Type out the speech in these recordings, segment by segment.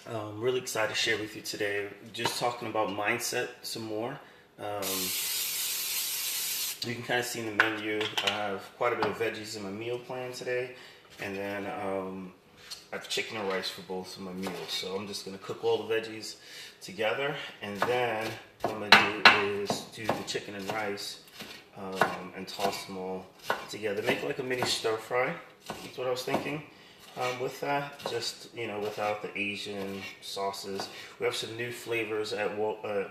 I'm really excited to share with you today. Just talking about mindset some more. Um, you can kind of see in the menu, I have quite a bit of veggies in my meal plan today, and then I have chicken and rice for both of my meals. So I'm just gonna cook all the veggies together, and then what I'm gonna do is do the chicken and rice and toss them all together. Make like a mini stir fry. That's what I was thinking. With that, just without the Asian sauces, we have some new flavors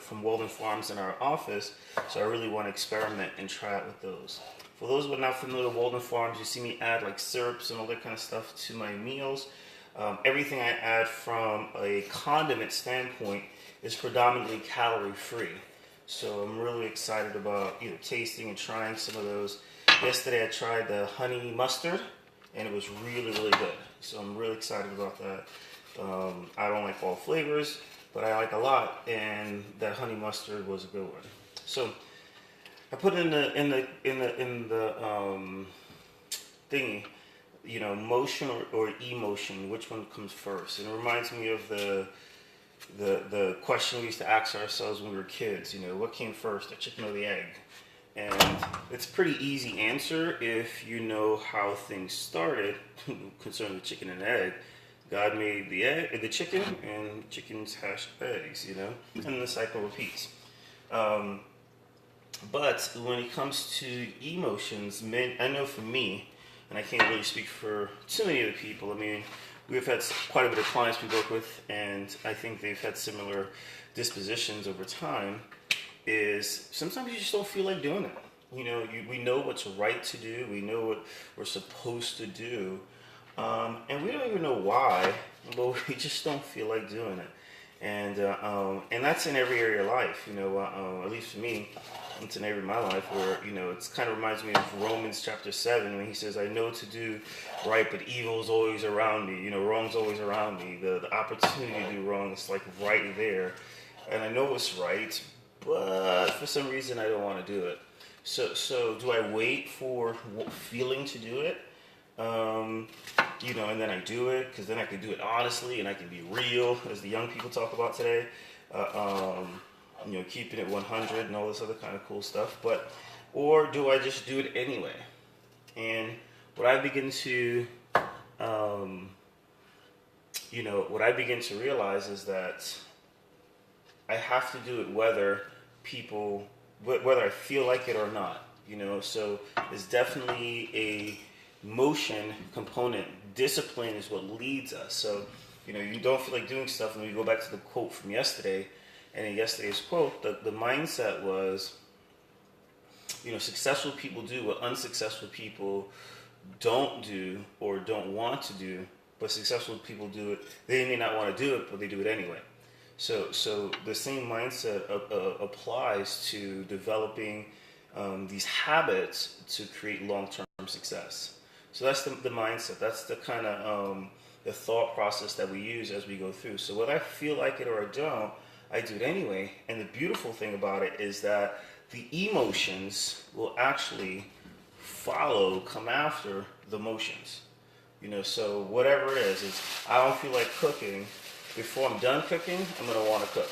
from Walden Farms in our office, so I really want to experiment and try it with those. For those who are not familiar with Walden Farms, you see me add like syrups and all that kind of stuff to my meals. Everything I add from a condiment standpoint is predominantly calorie free. So I'm really excited about tasting and trying some of those. Yesterday I tried the honey mustard and it was really, really good. So I'm really excited about that. I don't like all flavors, but I like a lot, and that honey mustard was a good one. So I put in the thingy, motion or emotion. Which one comes first? And it reminds me of the question we used to ask ourselves when we were kids. What came first, the chicken or the egg? And it's a pretty easy answer if you know how things started concerning the chicken and egg. God made the chicken, and chickens hatch eggs, and the cycle repeats. But when it comes to emotions, I know for me, and I can't really speak for too many other people. I mean, we've had quite a bit of clients we work with, and I think they've had similar dispositions over time. Is sometimes you just don't feel like doing it. We know what's right to do. We know what we're supposed to do, and we don't even know why, but we just don't feel like doing it. And that's in every area of life. At least for me, it's in every my life where it's kind of reminds me of Romans chapter 7 when he says, "I know to do right, but evil's always around me. Wrong's always around me. The opportunity to do wrong is like right there, and I know it's right." But for some reason I don't want to do it. So do I wait for feeling to do it? And then I do it because then I can do it honestly and I can be real, as the young people talk about today. Keeping it 100 and all this other kind of cool stuff. Or do I just do it anyway? And what I begin to, realize is that I have to do it whether I feel like it or not. So there's definitely a motion component. Discipline is what leads us. So, you don't feel like doing stuff, and we go back to the quote from yesterday. And in yesterday's quote, the mindset was, successful people do what unsuccessful people don't do or don't want to do, but successful people do it. They may not want to do it, but they do it anyway. So the same mindset applies to developing these habits to create long-term success. So that's the mindset. That's the kind of the thought process that we use as we go through. So whether I feel like it or I don't, I do it anyway. And the beautiful thing about it is that the emotions will actually come after the motions. So whatever it is, I don't feel like cooking. Before I'm done cooking, I'm going to want to cook.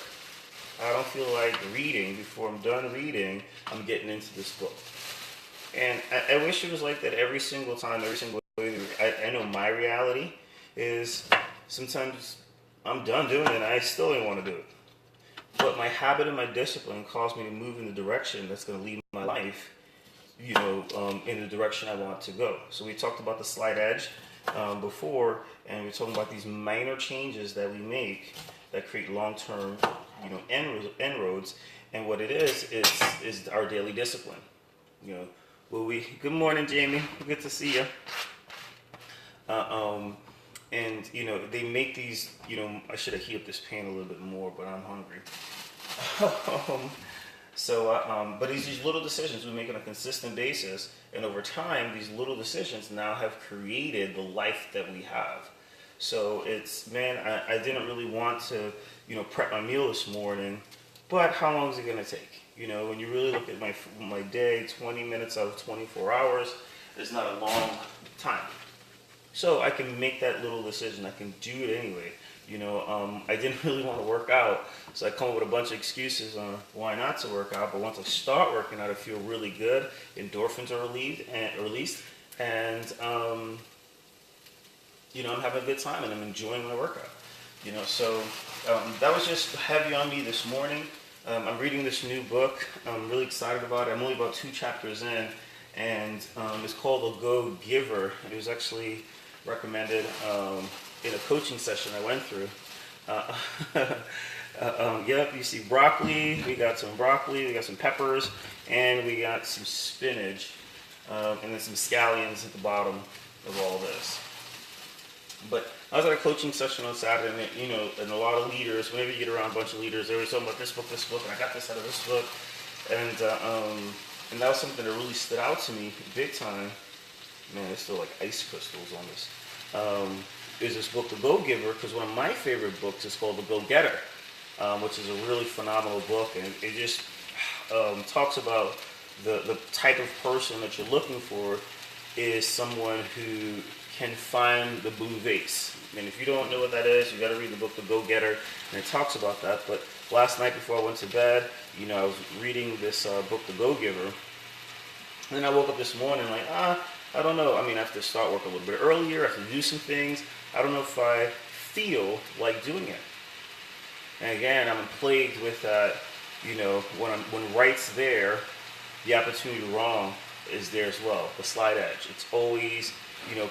I don't feel like reading. Before I'm done reading, I'm getting into this book. And I wish it was like that every single time, every single way. I know my reality is sometimes I'm done doing it and I still don't want to do it. But my habit and my discipline cause me to move in the direction that's going to lead my life, in the direction I want to go. So we talked about the slight edge before, and we're talking about these minor changes that we make that create long-term, inroads. And what it is our daily discipline. Good morning, Jamie. Good to see you. And they make these. I should have heated this pan a little bit more, but I'm hungry. But these little decisions we make on a consistent basis, and over time, these little decisions now have created the life that we have. So I didn't really want to, prep my meal this morning, but how long is it going to take? When you really look at my day, 20 minutes out of 24 hours is not a long time. So I can make that little decision. I can do it anyway. I didn't really want to work out, so I come up with a bunch of excuses on why not to work out. But once I start working out, I feel really good. Endorphins are released, and I'm having a good time and I'm enjoying my workout. So that was just heavy on me this morning. I'm reading this new book. I'm really excited about it. I'm only about 2 chapters in, and it's called The Go Giver. It was actually recommended in a coaching session I went through. Yep, you see broccoli. We got some broccoli. We got some peppers, and we got some spinach, and then some scallions at the bottom of all this. But I was at a coaching session on Saturday, and a lot of leaders, whenever you get around a bunch of leaders, they were talking about this book, and I got this out of this book. And that was something that really stood out to me big time. Man, there's still like ice crystals on this. Is this book, The Go Giver, because one of my favorite books is called The Go Getter, which is a really phenomenal book. And it just talks about the type of person that you're looking for is someone who can find the blue vase. And if you don't know what that is, you got to read the book The Go Getter, and it talks about that. But last night before I went to bed, I was reading this book The Go Giver, and then I woke up this morning like, I don't know. I have to start work a little bit earlier. I have to do some things. I don't know if I feel like doing it. And again, I'm plagued with that. When right's there, the opportunity wrong is there as well. The slight edge. It's always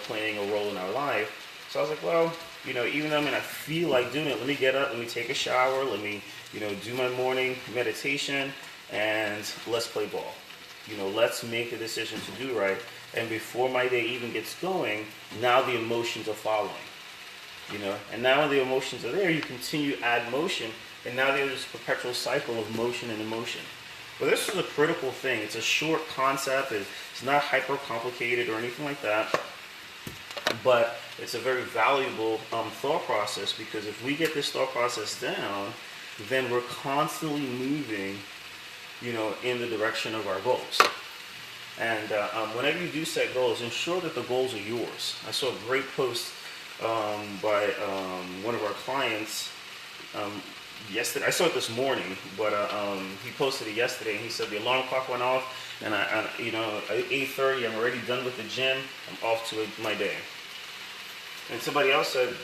playing a role in our life. So I was like, well, even though I may not feel like doing it, let me get up, let me take a shower, let me, do my morning meditation, and let's play ball. Let's make the decision to do right. And before my day even gets going, now the emotions are following. And now when the emotions are there, you continue to add motion, and now there's this perpetual cycle of motion and emotion. But this is a critical thing. It's a short concept. It's not hyper complicated or anything like that. But it's a very valuable thought process, because if we get this thought process down, then we're constantly moving, in the direction of our goals. And whenever you do set goals, ensure that the goals are yours. I saw a great post by one of our clients yesterday. I saw it this morning, but he posted it yesterday, and he said the alarm clock went off, and at 8:30, I'm already done with the gym. I'm off to my day. And somebody else said,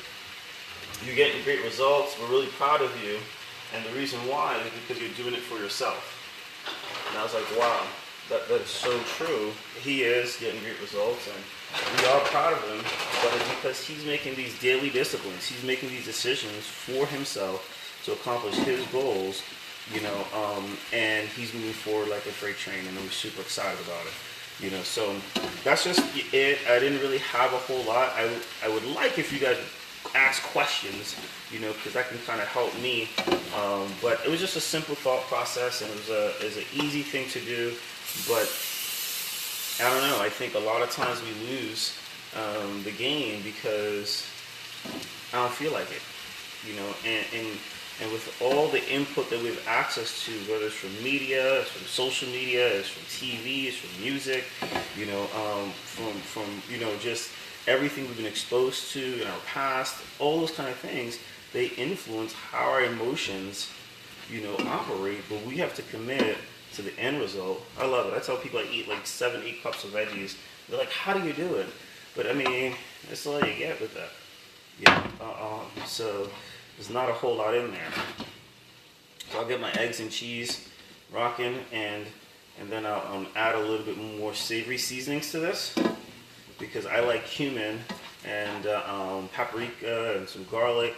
you're getting great results. We're really proud of you. And the reason why is because you're doing it for yourself. And I was like, wow, that is so true. He is getting great results, and we are proud of him. But it's because he's making these daily disciplines. He's making these decisions for himself to accomplish his goals, and he's moving forward like a freight train, and I'm super excited about it. So that's just it. I didn't really have a whole lot. I would like if you guys ask questions, because that can kind of help me. But it was just a simple thought process, and it was an easy thing to do. But I don't know. I think a lot of times we lose the game because I don't feel like it, and with all the input that we have access to, whether it's from media, it's from social media, it's from TV, it's from music, from just everything we've been exposed to in our past, all those kind of things, they influence how our emotions, operate. But we have to commit to the end result. I love it. I tell people I eat like 7-8 cups of veggies. They're like, how do you do it? But that's all you get with that. So there's not a whole lot in there. So I'll get my eggs and cheese rocking, and then I'll add a little bit more savory seasonings to this, because I like cumin and paprika and some garlic,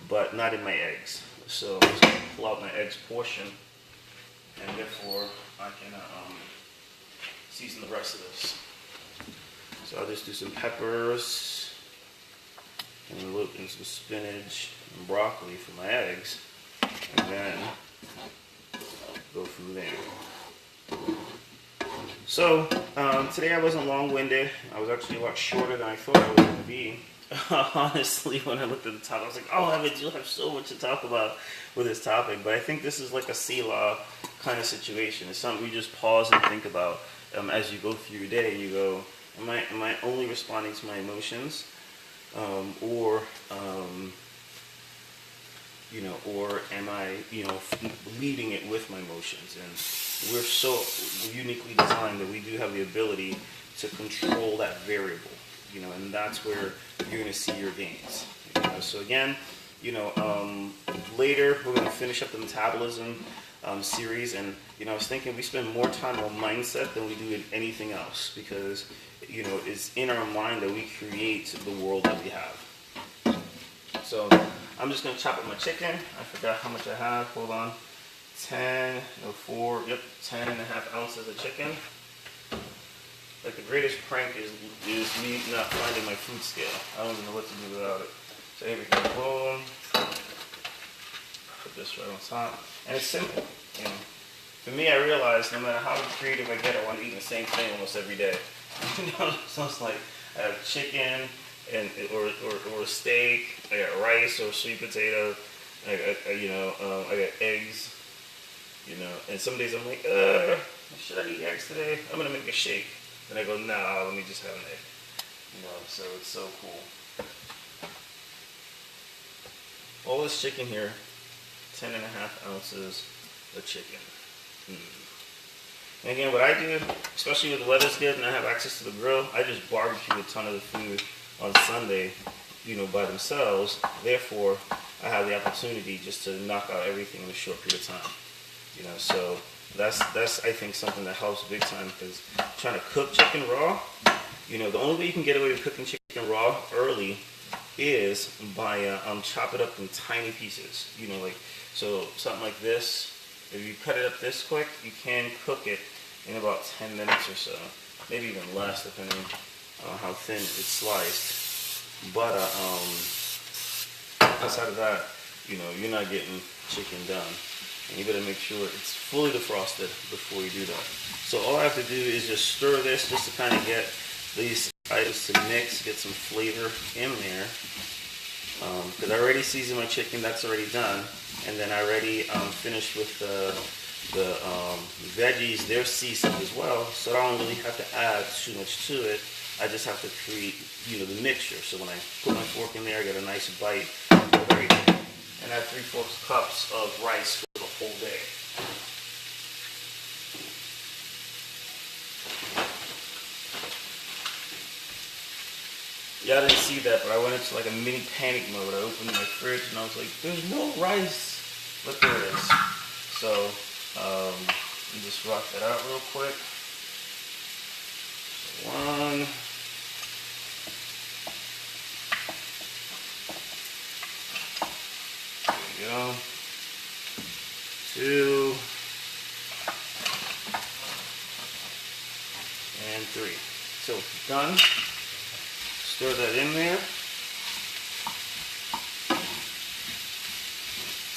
but not in my eggs. So I'm just going to pull out my eggs portion, and therefore I can season the rest of this. So I'll just do some peppers and some spinach and broccoli for my eggs, and then go from there. So today I wasn't long-winded. I was actually a lot shorter than I thought I was going to be. Honestly, when I looked at the topic, I was like, oh, Evan, you'll have so much to talk about with this topic. But I think this is like a Selah kind of situation. It's something you just pause and think about as you go through your day. And you go, am I only responding to my emotions? or or am I, leading it with my emotions? And we're so uniquely designed that we do have the ability to control that variable, and that's where you're going to see your gains. So again, later we're going to finish up the metabolism series, and I was thinking we spend more time on mindset than we do in anything else, because it's in our mind that we create the world that we have. So I'm just going to chop up my chicken. I forgot how much I have. Hold on. 10 and a half ounces of chicken. Like, the greatest prank is me not finding my food scale. I don't even know what to do without it. So here we go. Boom. Put this right on top. And it's simple. For me, I realize no matter how creative I get, I want to eat the same thing almost every day. So it's like I have chicken or a steak. I got rice or sweet potato. I got eggs. And some days I'm like, should I eat eggs today? I'm gonna make a shake. And I go, nah, let me just have an egg. So it's so cool. All this chicken here, 10 and a half ounces of chicken. And again, what I do, especially when the weather's good and I have access to the grill, I just barbecue a ton of the food on Sunday, by themselves. Therefore, I have the opportunity just to knock out everything in a short period of time. So that's I think something that helps big time, because trying to cook chicken raw, the only way you can get away with cooking chicken raw early is by chop it up in tiny pieces. So something like this. If you cut it up this quick, you can cook it in about 10 minutes or so, maybe even less, depending on how thin it's sliced. But outside of that, you're not getting chicken done. And you better make sure it's fully defrosted before you do that. So all I have to do is just stir this, just to kind of get these items to mix, get some flavor in there. Because I already seasoned my chicken, that's already done. And then I already finished with the veggies, they're seasoned as well. So I don't really have to add too much to it. I just have to create, the mixture. So when I put my fork in there, I get a nice bite of everything. And I have 3/4 cups of rice for the whole day. Y'all didn't see that, but I went into like a mini panic mode. I opened my fridge and I was like, there's no rice. But there is. So, let me just rock that out real quick. One. There we go. 2. And 3. So, done. Stir that in there.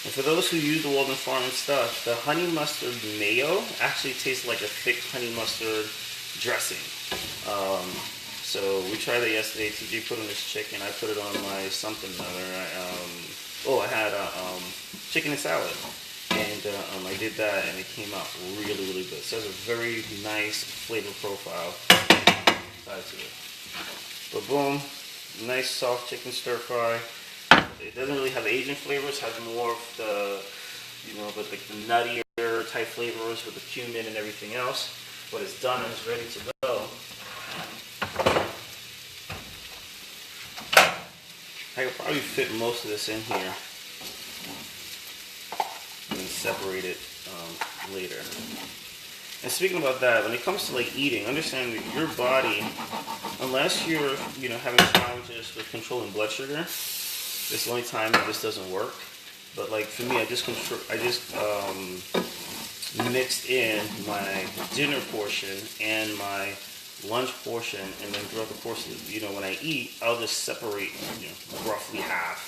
And for those who use the Walden Farm stuff, the honey mustard mayo actually tastes like a thick honey mustard dressing. So we tried that yesterday. TJ put on this chicken. I put it on my something or other. I had chicken and salad. And I did that, and it came out really, really good. So it has a very nice flavor profile to it. But boom, nice soft chicken stir fry. It doesn't really have Asian flavors. It has more of the, but like the nuttier type flavors with the cumin and everything else. But it's done and it's ready to go. I could probably fit most of this in here and then separate it later. And speaking about that, when it comes to like eating, understand that your body, unless you're having challenges with controlling blood sugar, it's the only time that this doesn't work. But like for me, I just mixed in my dinner portion and my lunch portion, and then throughout the course of when I eat, I'll just separate roughly half.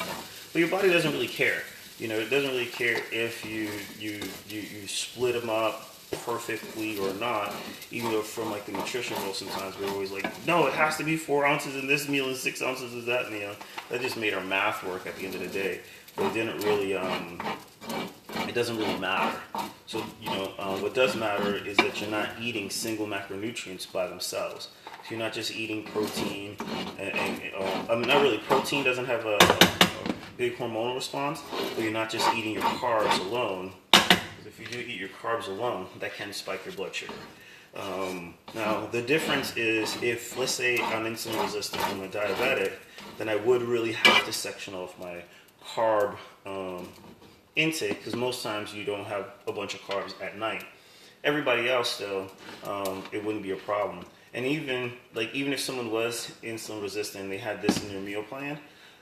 But your body doesn't really care. It doesn't really care if you split them up perfectly or not, even though from like the nutrition world sometimes we're always like, no, it has to be 4 ounces in this meal and 6 ounces in that meal. That just made our math work at the end of the day, but it didn't really it doesn't really matter. So, what does matter is that you're not eating single macronutrients by themselves. So you're not just eating protein, I mean, not really. Protein doesn't have a big hormonal response, but you're not just eating your carbs alone. If you do eat your carbs alone, that can spike your blood sugar. Now, the difference is if, let's say, I'm insulin resistant and I'm a diabetic, then I would really have to section off my carb intake, because most times you don't have a bunch of carbs at night. Everybody else, though, it wouldn't be a problem. And even if someone was insulin resistant and they had this in their meal plan,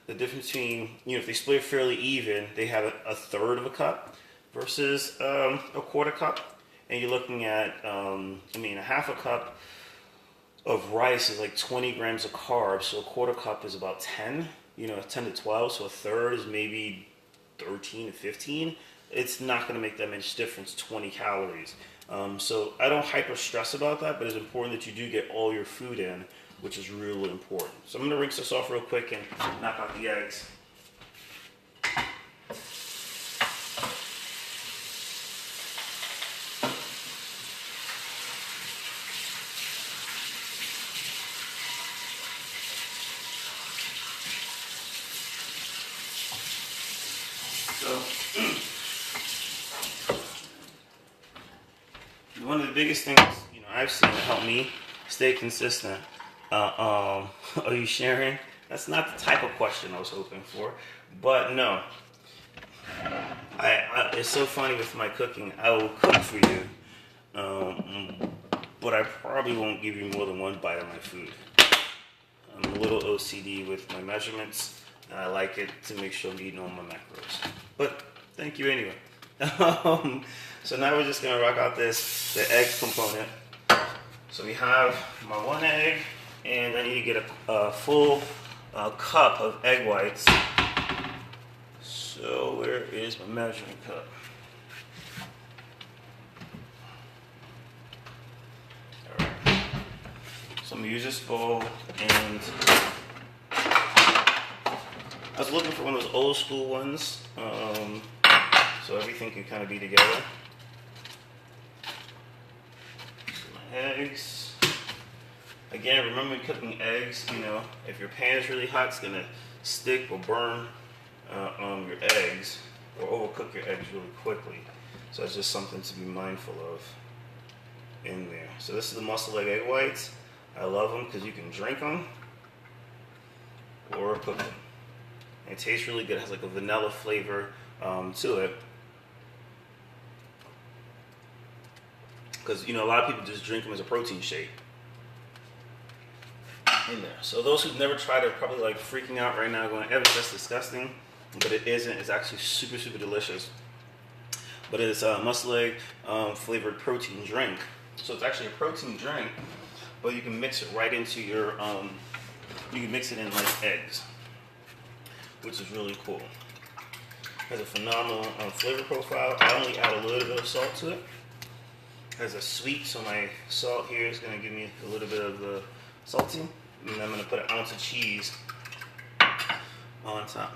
the difference between, if they split it fairly even, they have a third of a cup versus a quarter cup, and you're looking at, a half a cup of rice is like 20 grams of carbs, so a quarter cup is about 10, 10 to 12, so a third is maybe 13 to 15. It's not going to make that much difference, 20 calories. So I don't hyper stress about that, but it's important that you do get all your food in, which is really important. So I'm going to rinse this off real quick and knock out the eggs. One of the biggest things I've seen to help me stay consistent. Are you sharing? That's not the type of question I was hoping for, but no. It's so funny with my cooking. I will cook for you, but I probably won't give you more than one bite of my food. I'm a little OCD with my measurements, and I like it to make sure I'm eating all my macros. But thank you anyway. So now we're just gonna rock out the egg component. So we have my one egg, and I need to get a full cup of egg whites. So where is my measuring cup? All right. So I'm gonna use this bowl, and I was looking for one of those old school ones, so everything can kind of be together. Eggs. Again, remember when cooking eggs, if your pan is really hot, it's going to stick or burn your eggs, or overcook your eggs really quickly. So it's just something to be mindful of in there. So this is the muscle egg whites. I love them because you can drink them or cook them. And it tastes really good. It has like a vanilla flavor to it. Because, a lot of people just drink them as a protein shake in there. So those who've never tried it are probably like freaking out right now going, Evans, that's disgusting. But it isn't. It's actually super, super delicious. But it's a muscle egg flavored protein drink. So it's actually a protein drink, but you can mix it right into your, you can mix it in like eggs, which is really cool. It has a phenomenal flavor profile. I only add a little bit of salt to it. Has a sweet, so my salt here is going to give me a little bit of the salty, and then I'm going to put an ounce of cheese on top.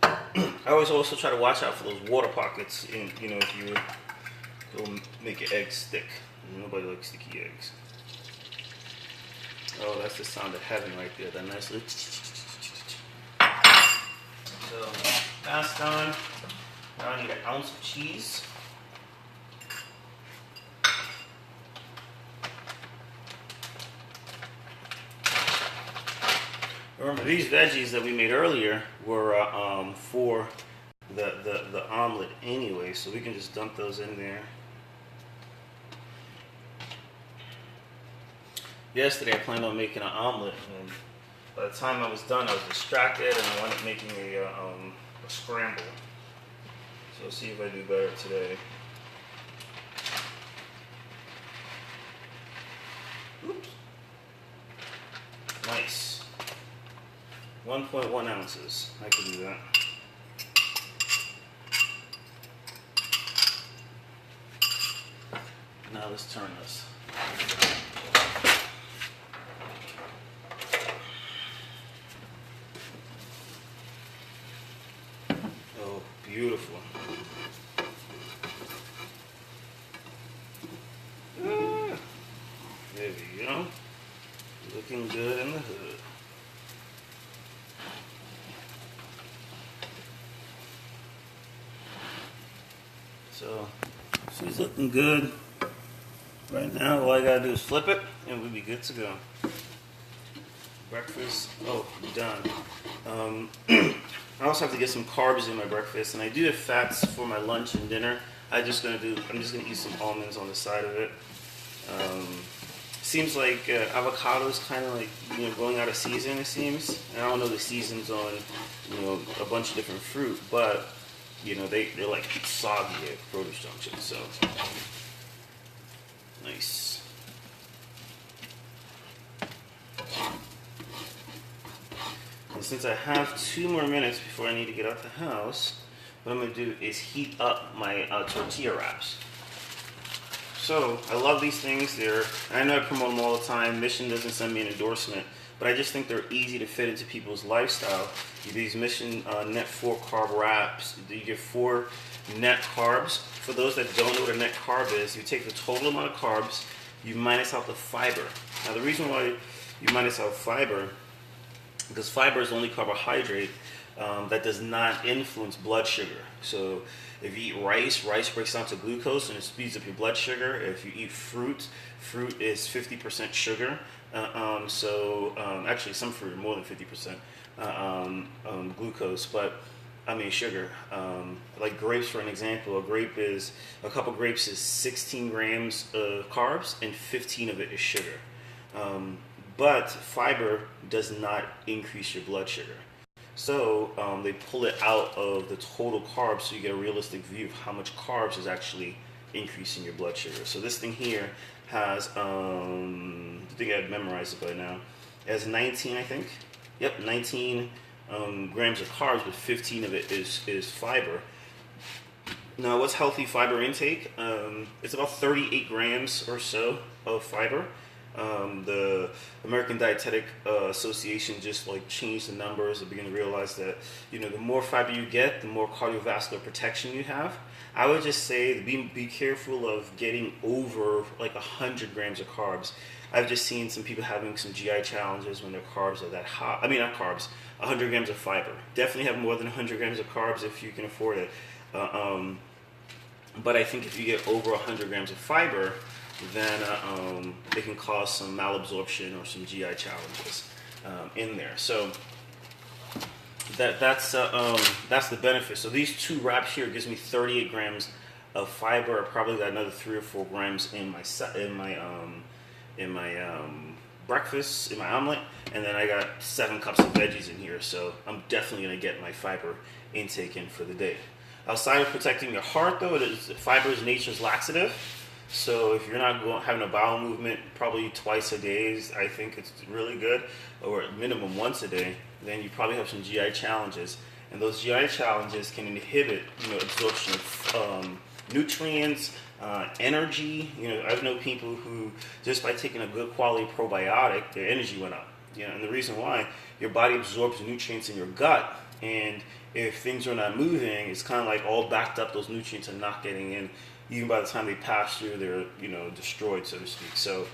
I always also try to watch out for those water pockets in, if you go make your eggs stick. Nobody likes sticky eggs. Oh, that's the sound of heaven right there. That nice little. So that's done. Now I need an ounce of cheese. Remember, these veggies that we made earlier were for the omelet anyway, so we can just dump those in there. Yesterday I planned on making an omelet, and by the time I was done I was distracted and I wound up making a scramble. So let's see if I do better today. Oops. Nice. 1.1 ounces. I can do that. Now let's turn this. Oh, beautiful. Ah, there we go. Looking good in the hood. So she's looking good. Right now, all I gotta do is flip it, and we'll be good to go. Breakfast, oh, done. I also have to get some carbs in my breakfast, and I do have fats for my lunch and dinner. I'm just gonna eat some almonds on the side of it. Seems like avocado's kind of like going out of season. It seems, and I don't know the seasons on a bunch of different fruit, but they're like soggy at produce junction. So nice. And since I have 2 more minutes before I need to get out the house, what I'm going to do is heat up my tortilla wraps. So, I love these things. I know I promote them all the time. Mission doesn't send me an endorsement, but I just think they're easy to fit into people's lifestyle. These Mission net 4 carb wraps, you get 4 net carbs. For those that don't know what a net carb is, you take the total amount of carbs, you minus out the fiber. Now, the reason why you minus out fiber, because fiber is the only carbohydrate that does not influence blood sugar. So if you eat rice breaks down to glucose and it speeds up your blood sugar. If you eat fruit is 50% sugar. Actually some fruit are more than 50% glucose, but I mean sugar. Like grapes, for an example, a cup of grapes is 16 grams of carbs and 15 of it is sugar. But fiber does not increase your blood sugar. So they pull it out of the total carbs so you get a realistic view of how much carbs is actually increasing your blood sugar. So this thing here has, I think I've memorized it by now, it has 19, I think. Yep, 19 grams of carbs, but 15 of it is fiber. Now, what's healthy fiber intake? It's about 38 grams or so of fiber. The American Dietetic Association just changed the numbers and began to realize that the more fiber you get, the more cardiovascular protection you have. I would just say be careful of getting over 100 grams of carbs. I've just seen some people having some GI challenges when their carbs are that high. I mean, not carbs, 100 grams of fiber. Definitely have more than 100 grams of carbs if you can afford it. But I think if you get over 100 grams of fiber, then it can cause some malabsorption or some GI challenges in there. So that's the benefit. So these 2 wraps here gives me 38 grams of fiber. I probably got another 3 or 4 grams in my breakfast, in my omelet, and then I got 7 cups of veggies in here. So I'm definitely gonna get my fiber intake in for the day. Outside of protecting your heart, though, fiber is nature's laxative. So if you're not having a bowel movement probably twice a day, I think it's really good, or at minimum once a day, then you probably have some GI challenges. And those GI challenges can inhibit absorption of nutrients, energy. I've known people who, just by taking a good quality probiotic, their energy went up. And the reason why, your body absorbs nutrients in your gut, and if things are not moving, it's kind of all backed up, those nutrients are not getting in. Even by the time they pass through, they're destroyed, so to speak. So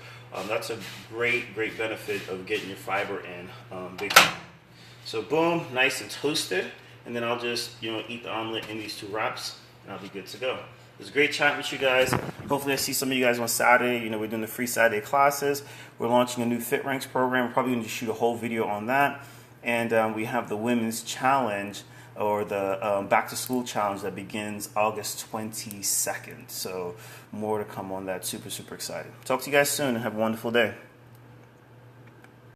that's a great benefit of getting your fiber in. Big time. So boom, nice and toasted, and then I'll just eat the omelet in these 2 wraps, and I'll be good to go. It was great chatting with you guys. Hopefully I see some of you guys on Saturday. We're doing the free Saturday classes. We're launching a new Fit Ranks program. We're probably going to shoot a whole video on that, and we have the women's challenge, or the back to school challenge, that begins August 22nd. So more to come on that. Super excited. Talk to you guys soon and have a wonderful day.